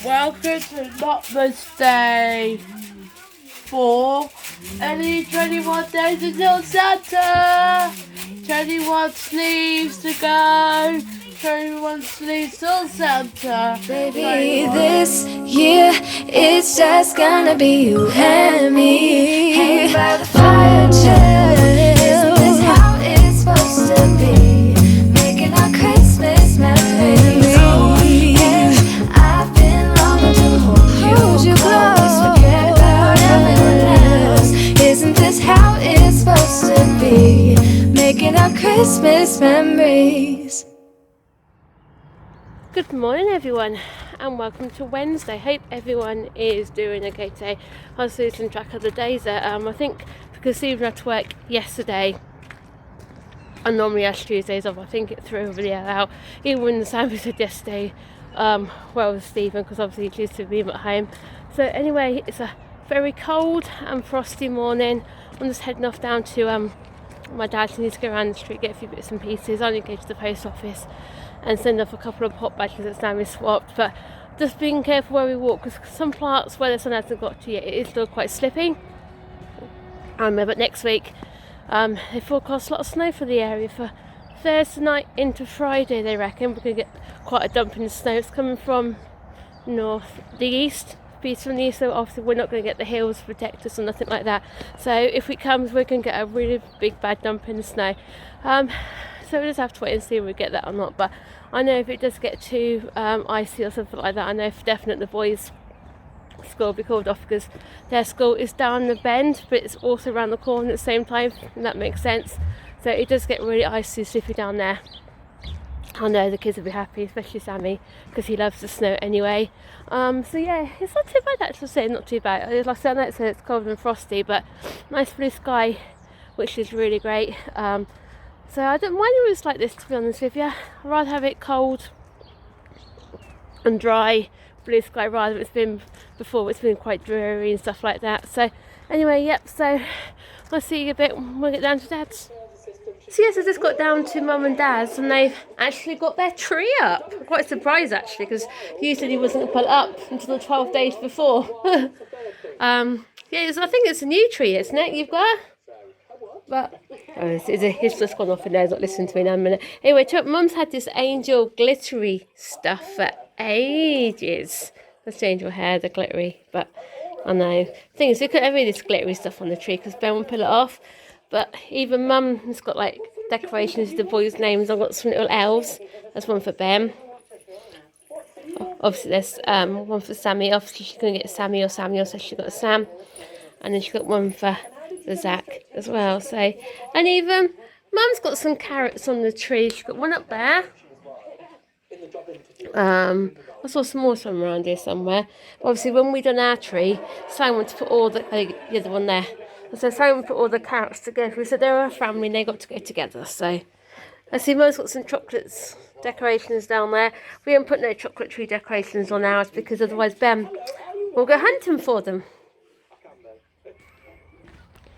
Welcome to VlogMas Day 4. Only 21 days until Santa. 21 sleeves to go. 21 sleeves till Santa. Baby, this year it's just gonna be you and me. Hanging by the fire, chill. Isn't this how it's supposed to be? Making our Christmas memories. Oh, yeah. I've been longing to hold you close. Forget about everyone else. Isn't this how it's supposed to be? Making our Christmas memories. Good morning everyone and welcome to Wednesday. Hope everyone is doing okay today. I was losing track of the days there. I think because Stephen had to work yesterday and normally has Tuesdays off, I think it threw everybody out. Even when the Sammy said yesterday, with Stephen, because obviously he used to be at home. So anyway, it's a very cold and frosty morning. I'm just heading off down to my dad's. Needs to go around the street, get a few bits and pieces. I need to go to the post office and send off a couple of hot badges that Sammy swapped, but just being careful where we walk, because some parts where the sun hasn't got to yet, it is still quite slippy. But next week they forecast a lot of snow for the area for Thursday night into Friday. They reckon we're going to get quite a dump in the snow. It's coming from the east, from the east, so obviously we're not going to get the hills to protect us or nothing like that. So if it comes, we're going to get a really big bad dump in the snow. So we just have to wait and see if we get that or not. But I know if it does get too icy or something like that, I know for definite the boys' school will be called off, because their school is down the bend, but it's also around the corner at the same time, and that makes sense. So it does get really icy, slippy down there. I know the kids will be happy, especially Sammy, because he loves the snow anyway. So yeah, it's not too bad actually. Say not too bad. Like I said, I know it's cold and frosty, but nice blue sky, which is really great. So I don't mind if it's like this, to be honest with you. I'd rather have it cold and dry, blue sky, rather than it's been before. It's been quite dreary and stuff like that. So anyway, yep. So I'll see you a bit when we get down to Dad's. So yes, I just got down to Mum and Dad's, and they've actually got their tree up. I'm quite surprised actually, because usually he wasn't going to put it up until the 12 days before. I think it's a new tree, isn't it? You've got. But he's just gone off in there, he's not listening to me now in a minute. Anyway, Mum's had this angel glittery stuff for ages. That's the angel hair, the glittery. But I know. The thing is, we couldn't have any of this glittery stuff on the tree because Ben won't pull it off. But even Mum has got like decorations with the boys' names. I've got some little elves. There's one for Ben. Obviously, there's one for Sammy. Obviously, she's going to get Sammy or Samuel, so she's got a Sam. And then she's got one for the Zach as well. So, and even Mum's got some carrots on the tree. She's got one up there. I saw some more from around here somewhere. Obviously, when we done our tree, Simon wanted to put all the other one there. So Simon put all the carrots together. We said they're a family and they got to go together. So I see Mum's got some chocolates decorations down there. We haven't put no chocolate tree decorations on ours because otherwise Ben will go hunting for them.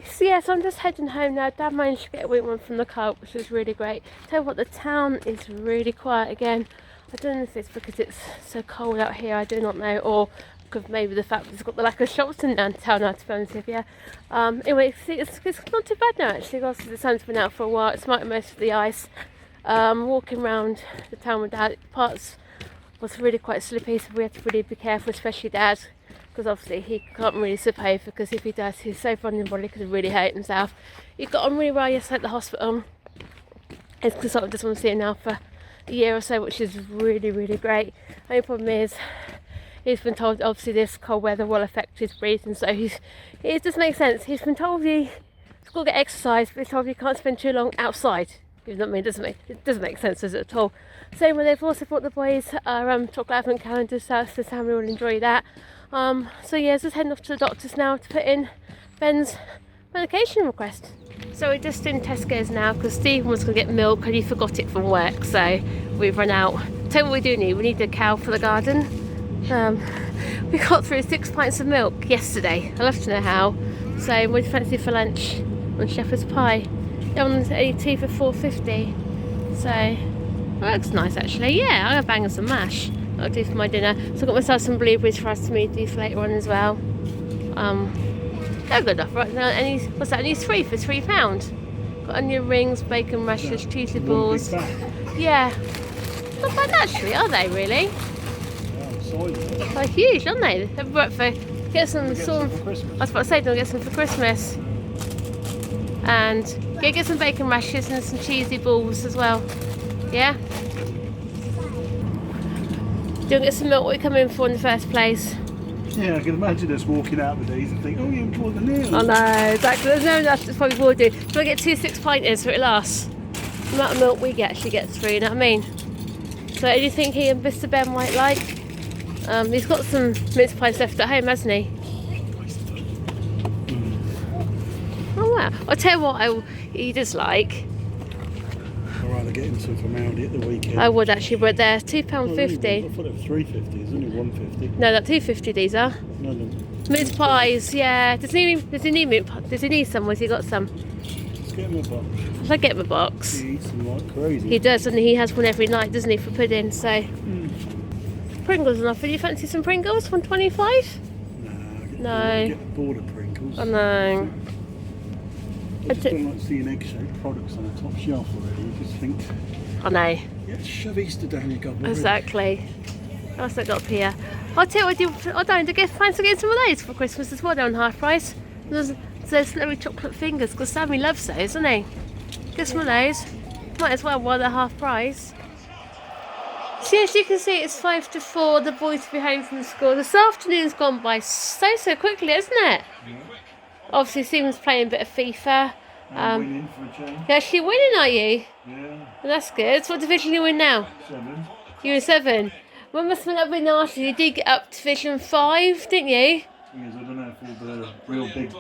So yes, I'm just heading home now. Dad managed to get a wee one from the car, which was really great. Tell you what, the town is really quiet again. I don't know if it's because it's so cold out here, I do not know, or because maybe the fact that it's got the lack of shops in downtown now, to be honest with you. Anyway, see, it's not too bad now actually, because the sun's been out for a while. It's smiting most of the ice. Walking around the town with Dad, parts was really quite slippy, so we had to really be careful, especially Dad. Because obviously he can't really survive, because if he does, he's so vulnerable, he could really hurt himself. He got on really well yesterday at the hospital. It's because I just want to see him now for a year or so, which is really, really great. The only problem is, he's been told obviously this cold weather will affect his breathing, so it just makes sense. He's been told he's got to get exercise, but he's told he can't spend too long outside. You know what I mean? It doesn't make sense, does it, at all? Same when they've also brought the boys chocolate advent calendars, so Sammy will enjoy that. So yeah, just heading off to the doctor's now to put in Ben's medication request. So we're just in Tesco's now because Stephen was going to get milk and he forgot it from work, so we've run out. Tell you what we do need. We need a cow for the garden. We got through 6 pints of milk yesterday. I'd love to know how. So what do you fancy for lunch? On shepherd's pie. They're on 82 for $4.50. So that looks nice actually. Yeah, I'm gonna bang some mash. I'll do for my dinner. So I got myself some blueberries for our smoothie for later on as well. They're good enough, right? Now, what's that? Only three for £3. Got onion rings, bacon rashers, cheesy balls. Yeah, not bad actually, are they really? They're huge, aren't they? They've worked for get some sort of. I was about to say, don't get some for Christmas. And get some bacon rashers and some cheesy balls as well. Yeah. Do you get some milk? What you come in for in the first place? Yeah, I can imagine us walking out with these and think, oh, you bought the nails. I know, exactly. There's no enough, that's probably will do. So I get 2 6-pinters so it lasts. The amount of milk we get actually gets through, you know what I mean? So anything he and Mr. Ben might like. He's got some mince pies left at home, hasn't he? Oh wow. I'll tell you what he does like. I'd rather get him some from Aldi at the weekend. I would actually, but they're £2.50. I thought it was £3.50, it's only £1.50. No, that's £2.50 these are. No, Mince pies, yeah. Does he need mince pies? Does he need some? Has he got some? let's get him a box. If I get him a box. He eats them like crazy. He does, and he has one every night, doesn't he, for pudding, so. Pringles enough. Do you fancy some Pringles? $1.25? Nah, I get bored of Pringles. I know. I just don't like seeing egg-shaped products on the top shelf already. You just think, I know. yeah, shove Easter down your gob. Exactly. What's that got up here? I'll tell you what, I don't fancy getting some of those for Christmas as well. They're on half price. There's snowy chocolate fingers because Sammy loves those, doesn't he? Get some of those. Might as well while they're half price. So as you can see, it's 5 to 4. The boys will be home from school. This afternoon's gone by so quickly, hasn't it? Yeah. Obviously, Stephen's playing a bit of FIFA. Winning for a change. You're actually winning, are you? Yeah. Well, that's good. So what division are you in now? 7. You're in 7. Well, must have been nasty. You did get up to Division 5, didn't you? Because I don't know if all the real big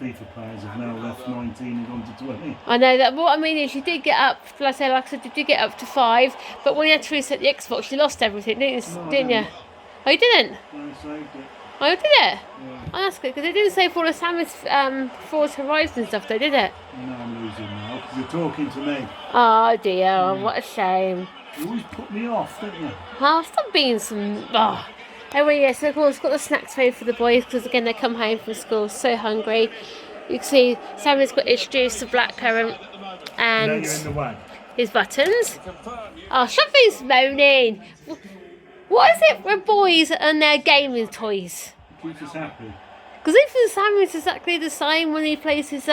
FIFA players have now left 19 and gone to 20. I know that. What I mean is, you did get up. Like I said, you did get up to 5. But when you had to reset the Xbox, you lost everything, didn't you? No, didn't you? Oh, you didn't? No, I saved it. Oh, you did it? Yeah. Oh, that's good. Because it didn't say for all the Samus Forza Horizon stuff, though, did it? No, I'm losing now. You're talking to me. Oh dear, what a shame. You always put me off, don't you? Oh, stop being some. Oh. Anyway, yes, of course, got the snacks ready for the boys because again they come home from school so hungry. You can see Sammy's got his juice of blackcurrant and You're in the way. his buttons. Oh, something's moaning. What is it with boys and their gaming toys? Keeps us happy. Because even Sammy's exactly the same when he plays his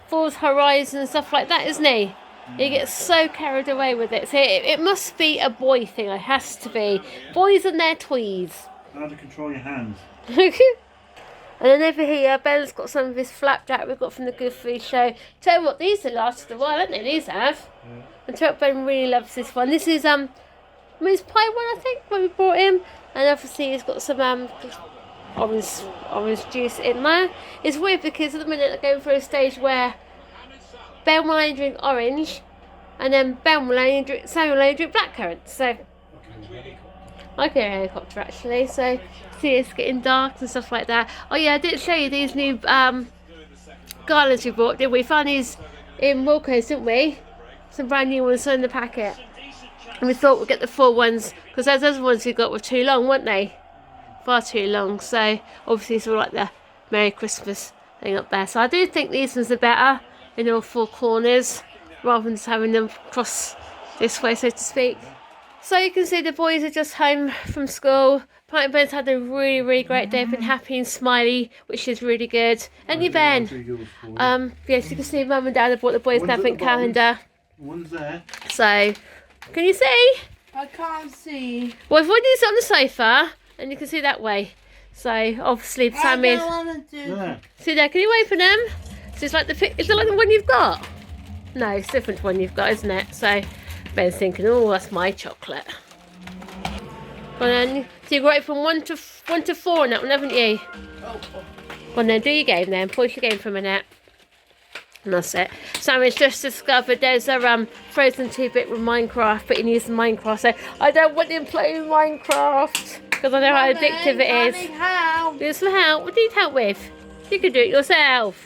Forza Horizon and stuff like that, isn't he? He gets so carried away with it. So it must be a boy thing. It has to be. Boys and their toys. How to control your hands. And then over here, Ben's got some of his flapjack we got from the Good Food Show. Tell you what, these have lasted a while, haven't they? These have. Yeah. And tell you what, Ben really loves this one. This is mince pie one, I think, when we brought him. And obviously he's got some orange juice in there. It's weird because at the minute they're going through a stage where Ben will only drink orange, and then Ben will only drink, Sam will only drink blackcurrant. So I can hear a helicopter actually. So see, it's getting dark and stuff like that. Oh yeah, I didn't show you these new garlands we bought, did we? Found these in Wilco's, didn't we? Some brand new ones in the packet, and we thought we'd get the full ones because those other ones we got were too long, weren't they? Far too long. So obviously it's all like the Merry Christmas thing up there. So I do think these ones are better in all 4 corners rather than just having them cross this way, so to speak. So you can see the boys are just home from school. Pint Ben's had a really great day, been happy and smiley, which is really good. And you, Ben? Yes, you can see Mum and Dad have bought the boys an advent calendar. One's there. So, can you see? I can't see. Well, if we do sit on the sofa, and you can see that way. So obviously Sammy. I don't want to do that. See there, can you open them? So it's like is it like the one you've got? No, it's different to one you've got, isn't it? So Ben's thinking, oh, that's my chocolate. And then so you got it from 1 to 4 on that one, haven't you? Oh. Well then, do your game then. Pause your game for a minute. And that's it. Sammy's just discovered there's a Frozen 2-bit with Minecraft, but he needs Minecraft. So I don't want him playing Minecraft because I know how addictive it is. Need some help? What do you need help with? You can do it yourself.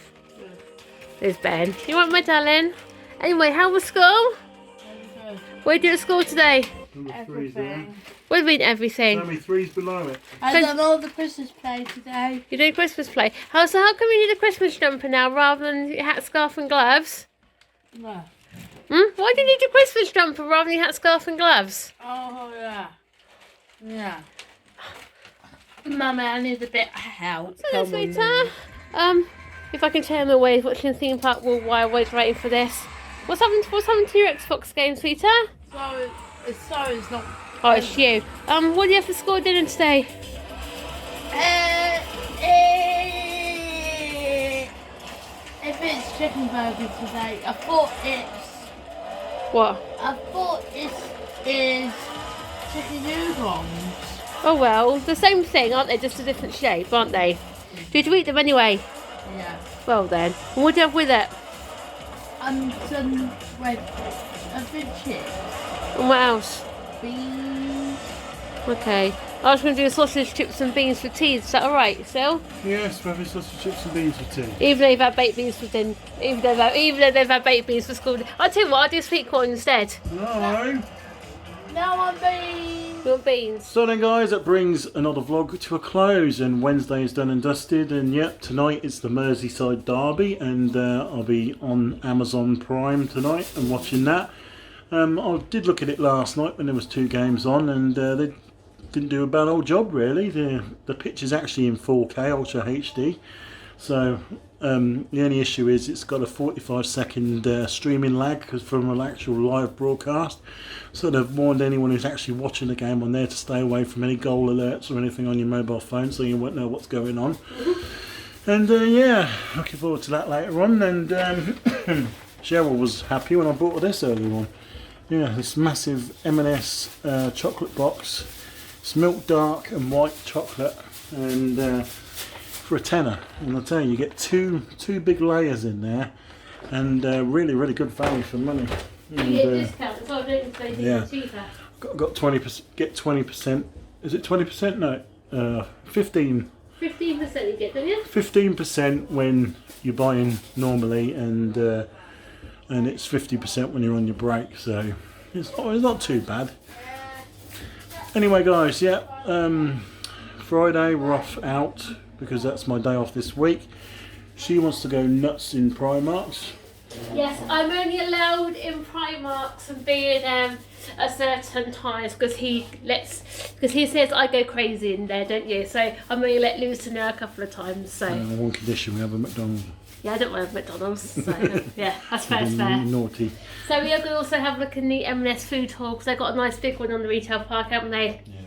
There's Ben. You want my darling? Anyway, how was school? What did you do at school today? Everything. What What do you mean everything? Only 3's below it. I've done all the Christmas play today. You doing Christmas play? Oh, so how come you need a Christmas jumper now rather than your hat, scarf and gloves? No. Why do you need your Christmas jumper rather than your hat, scarf and gloves? Oh, yeah. Yeah. Mummy, I need a bit of help. Hello, sweetheart. If I can turn away watching theme park while I was waiting for this. What's happened to your Xbox game, sweetheart? Sorry, it's not. Oh, it's you. What do you have for school dinner today? If it's chicken burger today, I thought it is chicken noodles. Oh well, the same thing, aren't they? Just a different shape, aren't they? Did you eat them anyway? Yeah. Well then, what do you have with it? Some red, a bit chips. And what else? Beans. Okay. I was going to do sausage, chips and beans for tea. Is that alright, Sil? Yes, we're having sausage, chips and beans for tea. Even though they've had baked beans for dinner. Even though they've had baked beans for school. I'll tell you what, I'll do sweet corn instead. No. No, I'm beans. You want beans? So then guys, that brings another vlog to a close, and Wednesday is done and dusted, and yep, tonight it's the Merseyside derby, and I'll be on Amazon Prime tonight and watching that. I did look at it last night when there was 2 games on, and they didn't do a bad old job really. The pitch is actually in 4K Ultra HD, so the only issue is it's got a 45-second streaming lag from an actual live broadcast, so they've warned anyone who's actually watching the game on there to stay away from any goal alerts or anything on your mobile phone, so you won't know what's going on. And yeah, looking forward to that later on. And Cheryl was happy when I bought her this earlier on. Yeah, this massive M&S chocolate box. It's milk dark and white chocolate, and for a tenner. And I'll tell you, you get two big layers in there, and really good value for money. And, You get a discount as well, don't you? So yeah. it's cheaper. Got 20%. Get 20%. Is it 20%? No, 15. 15% you get, don't you? 15% when you're buying normally, and it's 50% when you're on your break. So it's not too bad. Anyway, guys, yeah, Friday we're off out because that's my day off this week. She wants to go nuts in Primarks. Yes, I'm only allowed in Primarks and being at certain times because he says I go crazy in there, don't you? So I'm only let loose in there a couple of times. So On one condition, we have a McDonald's. yeah, I don't want to have McDonald's. So yeah, that's fair. That's fair. Naughty. So we are going to also have a look in the M&S food hall because they got a nice big one on the retail park, haven't they? Yeah.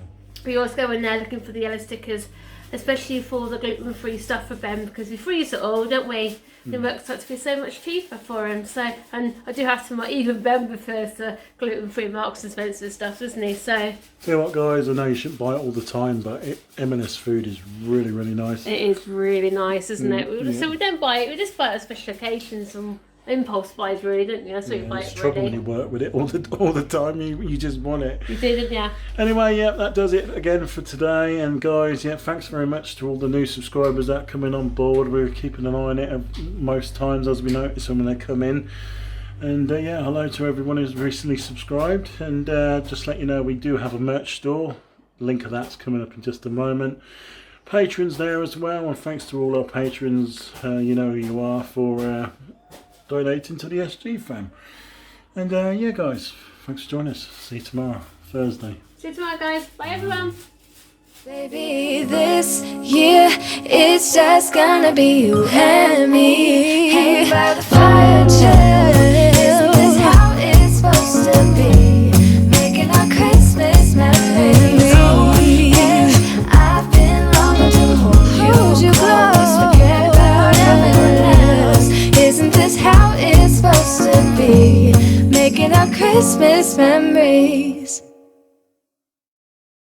We always go in there looking for the yellow stickers, especially for the gluten-free stuff for Ben, because we freeze it all, don't we? It works out to be so much cheaper for him. So, and I do have to, even Ben prefers the gluten-free Marks and Spencer stuff, doesn't he? So Tell you what, guys, I know you shouldn't buy it all the time, but M&S food is really nice. it is really nice, isn't it? Yeah. So we don't buy it. We just buy it on special occasions and impulse buys, really, don't we? That's what we buy It's it, trouble when really. you work with it all the time. You just want it. You do, don't you? Anyway, yeah, that does it again for today. And guys, yeah, thanks very much to all the new subscribers that are coming on board. We're keeping an eye on it most times as we notice them when they come in. And yeah, hello to everyone who's recently subscribed. And just let you know, we do have a merch store. Link of that's coming up in just a moment. Patrons there as well, and thanks to all our patrons. You know who you are for donating to the SGFAM. And yeah, guys, thanks for joining us. See you tomorrow, Thursday. See you tomorrow, guys. Bye, everyone. Baby, this year it's just gonna be you and me. Hanging by the fire, chill. Isn't this how it's supposed to be? Making our Christmas memories. And I've been longing to hold you close. Forget about everyone else. Isn't this how it's supposed to be? Making our Christmas memories.